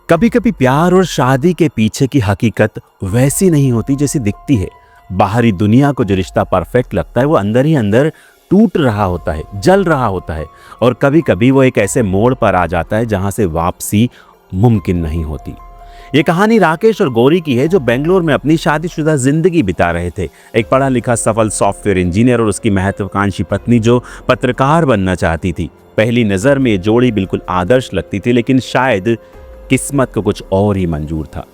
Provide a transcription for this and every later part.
कभी कभी प्यार और शादी के पीछे की हकीकत वैसी नहीं होती जैसी दिखती है। बाहरी दुनिया को जो रिश्ता परफेक्ट लगता है वो अंदर ही अंदर टूट रहा होता है, जल रहा होता है। और कभी कभी वो एक ऐसे मोड़ पर आ जाता है जहां से वापसी मुमकिन नहीं होती। ये कहानी राकेश और गौरी की है, जो बेंगलोर में अपनी शादीशुदा जिंदगी बिता रहे थे। एक पढ़ा लिखा सफल सॉफ्टवेयर इंजीनियर और उसकी महत्वाकांक्षी पत्नी जो पत्रकार बनना चाहती थी। पहली नजर में ये जोड़ी बिल्कुल आदर्श लगती थी, लेकिन शायद किस्मत को कुछ और ही मंजूर था।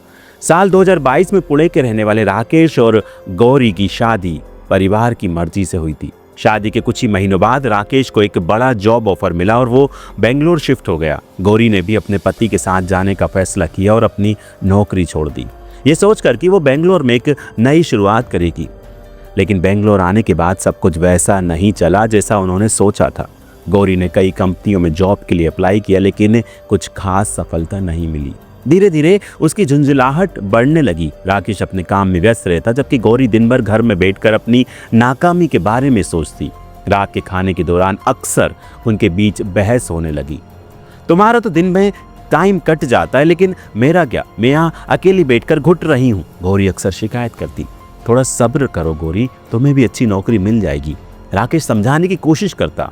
साल 2022 में पुणे के रहने वाले राकेश और गौरी की शादी परिवार की मर्जी से हुई थी। शादी के कुछ ही महीनों बाद राकेश को एक बड़ा जॉब ऑफर मिला और वो बेंगलोर शिफ्ट हो गया। गौरी ने भी अपने पति के साथ जाने का फैसला किया और अपनी नौकरी छोड़ दी, ये सोचकर कि वो बेंगलोर में एक नई शुरुआत करेगी। लेकिन बेंगलोर आने के बाद सब कुछ वैसा नहीं चला जैसा उन्होंने सोचा था। गौरी ने कई कंपनियों में जॉब के लिए अप्लाई किया, लेकिन कुछ खास सफलता नहीं मिली। धीरे धीरे उसकी झुंझुलाहट बढ़ने लगी। राकेश अपने काम में व्यस्त रहता, जबकि गौरी दिन भर घर में बैठकर अपनी नाकामी के बारे में सोचती। रात के खाने के दौरान अक्सर उनके बीच बहस होने लगी। तुम्हारा तो दिन में टाइम कट जाता है, लेकिन मेरा क्या, मैं यहाँ अकेली बैठकर घुट रही हूँ, गौरी अक्सर शिकायत करती। थोड़ा सब्र करो गौरी, तुम्हें भी अच्छी नौकरी मिल जाएगी, राकेश समझाने की कोशिश करता।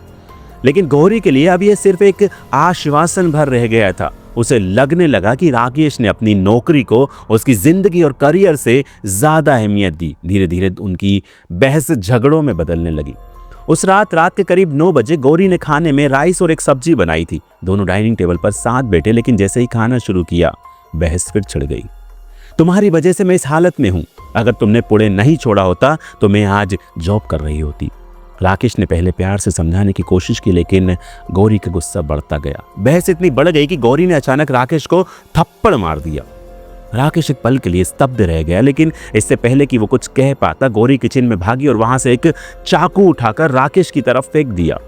लेकिन गौरी के लिए अब यह सिर्फ एक आश्वासन भर रह गया था। उसे लगने लगा कि राकेश ने अपनी नौकरी को उसकी जिंदगी और करियर से ज्यादा अहमियत दी। धीरे धीरे उनकी बहस झगड़ों में बदलने लगी। उस रात के करीब 9 बजे गौरी ने खाने में राइस और एक सब्जी बनाई थी। दोनों डाइनिंग टेबल पर साथ बैठे, लेकिन जैसे ही खाना शुरू किया बहस फिर छिड़ गई। तुम्हारी वजह से मैं इस हालत में हूं, अगर तुमने पुणे नहीं छोड़ा होता तो मैं आज जॉब कर रही होती। राकेश ने पहले प्यार से समझाने की कोशिश की, लेकिन गौरी का गुस्सा बढ़ता गया। बहस इतनी बढ़ गई कि गौरी ने अचानक राकेश को थप्पड़ मार दिया। राकेश एक पल के लिए स्तब्ध रह गया, लेकिन इससे पहले कि वो कुछ कह पाता, गौरी किचन में भागी और वहां से एक चाकू उठाकर राकेश की तरफ फेंक दिया।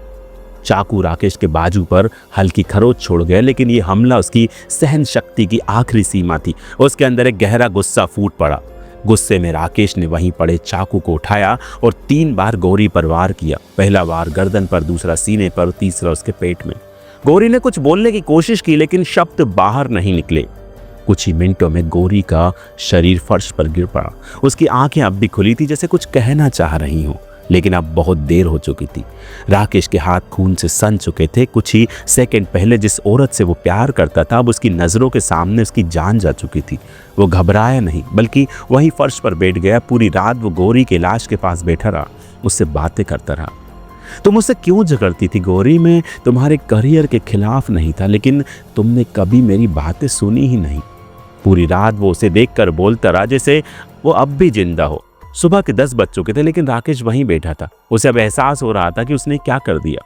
चाकू राकेश के बाजू पर हल्की खरोच छोड़ गया, लेकिन ये हमला उसकी सहन शक्ति की आखिरी सीमा थी। उसके अंदर एक गहरा गुस्सा फूट पड़ा। गुस्से में राकेश ने वहीं पड़े चाकू को उठाया और 3 बार गौरी पर वार किया। पहला वार गर्दन पर, दूसरा सीने पर, तीसरा उसके पेट में। गौरी ने कुछ बोलने की कोशिश की, लेकिन शब्द बाहर नहीं निकले। कुछ ही मिनटों में गौरी का शरीर फर्श पर गिर पड़ा। उसकी आंखें अब भी खुली थी, जैसे कुछ कहना चाह रही हो, लेकिन अब बहुत देर हो चुकी थी। राकेश के हाथ खून से सन चुके थे। कुछ ही सेकंड पहले जिस औरत से वो प्यार करता था, अब उसकी नज़रों के सामने उसकी जान जा चुकी थी। वो घबराया नहीं, बल्कि वहीं फर्श पर बैठ गया। पूरी रात वो गौरी के लाश के पास बैठा रहा, उससे बातें करता रहा। तुम मुझसे क्यों झगड़ती थी गौरी? मैं तुम्हारे करियर के खिलाफ नहीं था, लेकिन तुमने कभी मेरी बातें सुनी ही नहीं। पूरी रात वो उसे देखकर बोलता रहा जैसे वो अब भी जिंदा हो। सुबह के 10 बज चुके थे, लेकिन राकेश वहीं बैठा था। उसे अब एहसास हो रहा था कि उसने क्या कर दिया।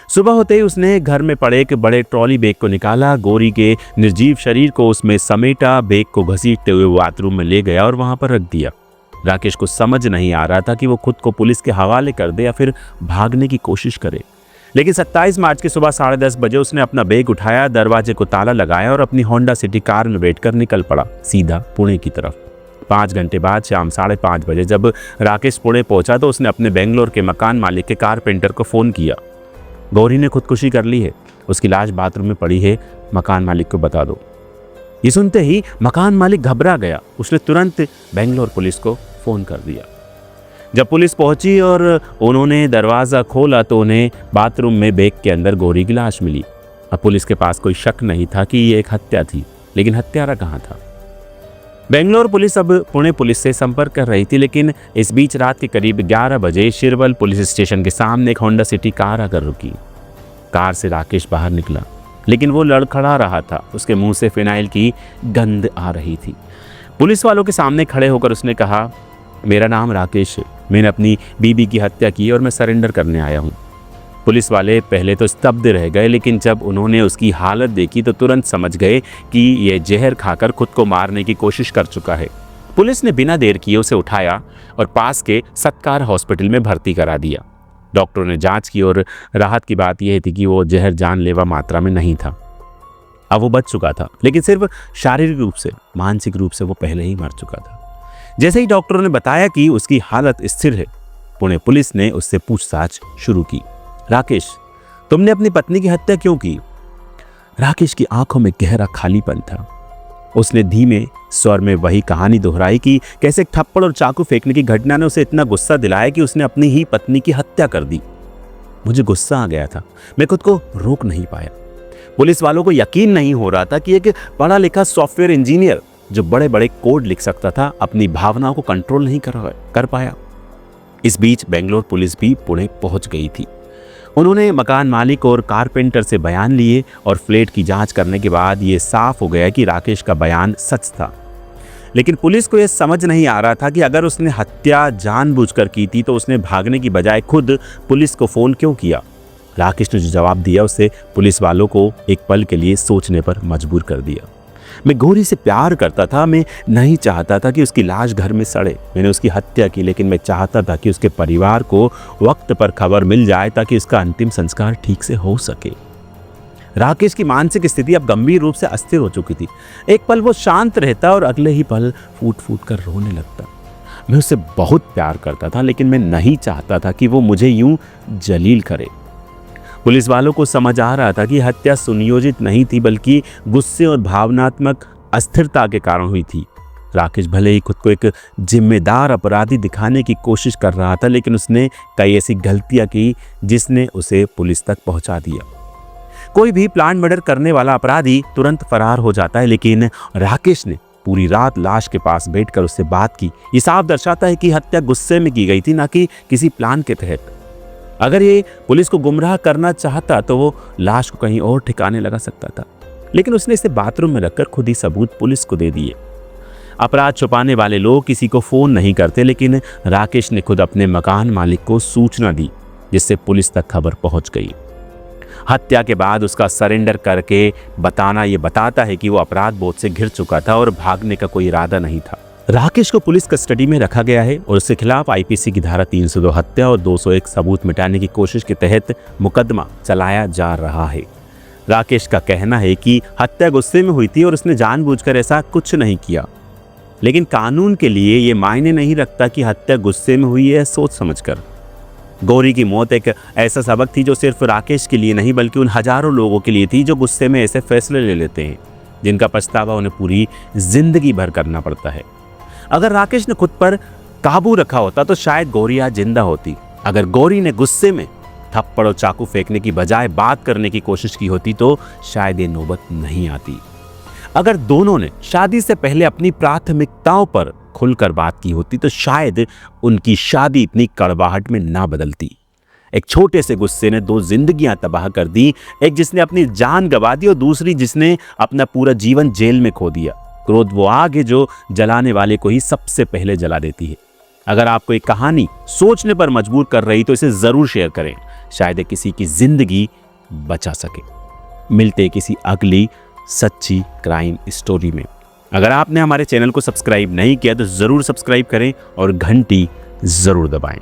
सुबह होते ही उसने घर में पड़े एक बड़े ट्रॉली बैग को निकाला, गौरी के निर्जीव शरीर को उसमें समेटा, बैग को घसीटते हुए बाथरूम में ले गया और वहां पर रख दिया। राकेश को समझ नहीं आ रहा था कि वो खुद को पुलिस के हवाले कर दे या फिर भागने की कोशिश करे। लेकिन 27 मार्च की सुबह 10:30 बजे उसने अपना बैग उठाया, दरवाजे को ताला लगाया और अपनी होंडा सिटी कार में बैठकर निकल पड़ा, सीधा पुणे की तरफ। 5 घंटे बाद शाम 5:30 बजे जब राकेश पुणे पहुंचा तो उसने अपने बेंगलोर के मकान मालिक के कारपेंटर को फ़ोन किया। गौरी ने खुदकुशी कर ली है, उसकी लाश बाथरूम में पड़ी है, मकान मालिक को बता दो। ये सुनते ही मकान मालिक घबरा गया। उसने तुरंत बेंगलोर पुलिस को फ़ोन कर दिया। जब पुलिस पहुंची और उन्होंने दरवाज़ा खोला तो उन्हें बाथरूम में बैग के अंदर गौरी की लाश मिली। अब पुलिस के पास कोई शक नहीं था कि ये एक हत्या थी, लेकिन हत्यारा कहाँ था? बेंगलोर पुलिस अब पुणे पुलिस से संपर्क कर रही थी, लेकिन इस बीच रात के करीब 11 बजे शिरवल पुलिस स्टेशन के सामने एक होंडा सिटी कार आकर रुकी। कार से राकेश बाहर निकला, लेकिन वो लड़खड़ा रहा था। उसके मुंह से फिनाइल की गंध आ रही थी। पुलिस वालों के सामने खड़े होकर उसने कहा, मेरा नाम राकेश है, मैंने अपनी बीबी की हत्या की और मैं सरेंडर करने आया हूँ। पुलिस वाले पहले तो स्तब्ध रह गए, लेकिन जब उन्होंने उसकी हालत देखी तो तुरंत समझ गए कि यह जहर खाकर खुद को मारने की कोशिश कर चुका है। पुलिस ने बिना देर किए उसे उठाया और पास के सत्कार हॉस्पिटल में भर्ती करा दिया। डॉक्टरों ने जांच की और राहत की बात यह थी कि वो जहर जानलेवा मात्रा में नहीं था। अब वो बच चुका था, लेकिन सिर्फ शारीरिक रूप से, मानसिक रूप से वो पहले ही मर चुका था। जैसे ही डॉक्टरों ने बताया कि उसकी हालत स्थिर है, पुणे पुलिस ने उससे पूछताछ शुरू की। राकेश, तुमने अपनी पत्नी की हत्या क्यों की? राकेश की आंखों में गहरा खालीपन था। उसने धीमे स्वर में वही कहानी दोहराई कि कैसे एक थप्पड़ और चाकू फेंकने की घटना ने उसे इतना गुस्सा दिलाया कि उसने अपनी ही पत्नी की हत्या कर दी। मुझे गुस्सा आ गया था, मैं खुद को रोक नहीं पाया। पुलिस वालों को यकीन नहीं हो रहा था कि एक पढ़ा लिखा सॉफ्टवेयर इंजीनियर जो बड़े बड़े कोड लिख सकता था अपनी भावनाओं को कंट्रोल नहीं कर पाया। इस बीच बेंगलोर पुलिस भी पुणे पहुंच गई थी। उन्होंने मकान मालिक और कारपेंटर से बयान लिए और फ्लैट की जांच करने के बाद ये साफ हो गया कि राकेश का बयान सच था। लेकिन पुलिस को यह समझ नहीं आ रहा था कि अगर उसने हत्या जानबूझकर की थी तो उसने भागने की बजाय खुद पुलिस को फ़ोन क्यों किया। राकेश ने जो जवाब दिया उससे पुलिस वालों को एक पल के लिए सोचने पर मजबूर कर दिया। मैं गौरी से प्यार करता था, मैं नहीं चाहता था कि उसकी लाश घर में सड़े। मैंने उसकी हत्या की, लेकिन मैं चाहता था कि उसके परिवार को वक्त पर खबर मिल जाए ताकि उसका अंतिम संस्कार ठीक से हो सके। राकेश की मानसिक स्थिति अब गंभीर रूप से अस्थिर हो चुकी थी। एक पल वो शांत रहता और अगले ही पल फूट फूट कर रोने लगता। मैं उससे बहुत प्यार करता था, लेकिन मैं नहीं चाहता था कि वो मुझे यूं जलील करे। पुलिस वालों को समझ आ रहा था कि हत्या सुनियोजित नहीं थी, बल्कि गुस्से और भावनात्मक अस्थिरता के कारण हुई थी। राकेश भले ही खुद को एक जिम्मेदार अपराधी दिखाने की कोशिश कर रहा था, लेकिन उसने कई ऐसी गलतियां की जिसने उसे पुलिस तक पहुंचा दिया। कोई भी प्लान मर्डर करने वाला अपराधी तुरंत फरार हो जाता है, लेकिन राकेश ने पूरी रात लाश के पास बैठकर उससे बात की। ये साफ दर्शाता है कि हत्या गुस्से में की गई थी, ना कि किसी प्लान के तहत। अगर ये पुलिस को गुमराह करना चाहता तो वो लाश को कहीं और ठिकाने लगा सकता था, लेकिन उसने इसे बाथरूम में रखकर खुद ही सबूत पुलिस को दे दिए। अपराध छुपाने वाले लोग किसी को फोन नहीं करते, लेकिन राकेश ने खुद अपने मकान मालिक को सूचना दी, जिससे पुलिस तक खबर पहुंच गई। हत्या के बाद उसका सरेंडर करके बताना ये बताता है कि वो अपराध बोध से घिर चुका था और भागने का कोई इरादा नहीं था। राकेश को पुलिस कस्टडी में रखा गया है और उसके खिलाफ आईपीसी की धारा 302 हत्या और 201 सबूत मिटाने की कोशिश के तहत मुकदमा चलाया जा रहा है। राकेश का कहना है कि हत्या गुस्से में हुई थी और उसने जानबूझकर ऐसा कुछ नहीं किया, लेकिन कानून के लिए ये मायने नहीं रखता कि हत्या गुस्से में हुई है सोच समझकर। गौरी की मौत एक ऐसा सबक थी जो सिर्फ राकेश के लिए नहीं बल्कि उन हजारों लोगों के लिए थी जो गुस्से में ऐसे फैसले ले लेते हैं जिनका पछतावा उन्हें पूरी जिंदगी भर करना पड़ता है। अगर राकेश ने खुद पर काबू रखा होता तो शायद गौरी आज जिंदा होती। अगर गौरी ने गुस्से में थप्पड़ और चाकू फेंकने की बजाय बात करने की कोशिश की होती तो शायद ये नौबत नहीं आती। अगर दोनों ने शादी से पहले अपनी प्राथमिकताओं पर खुलकर बात की होती तो शायद उनकी शादी इतनी कड़वाहट में ना बदलती। एक छोटे से गुस्से ने दो जिंदगियां तबाह कर दी, एक जिसने अपनी जान गंवा दी और दूसरी जिसने अपना पूरा जीवन जेल में खो दिया। क्रोध वो आग है जो जलाने वाले को ही सबसे पहले जला देती है। अगर आपको एक कहानी सोचने पर मजबूर कर रही तो इसे जरूर शेयर करें, शायद किसी की जिंदगी बचा सके। मिलते किसी अगली सच्ची क्राइम स्टोरी में। अगर आपने हमारे चैनल को सब्सक्राइब नहीं किया तो जरूर सब्सक्राइब करें और घंटी जरूर दबाएं।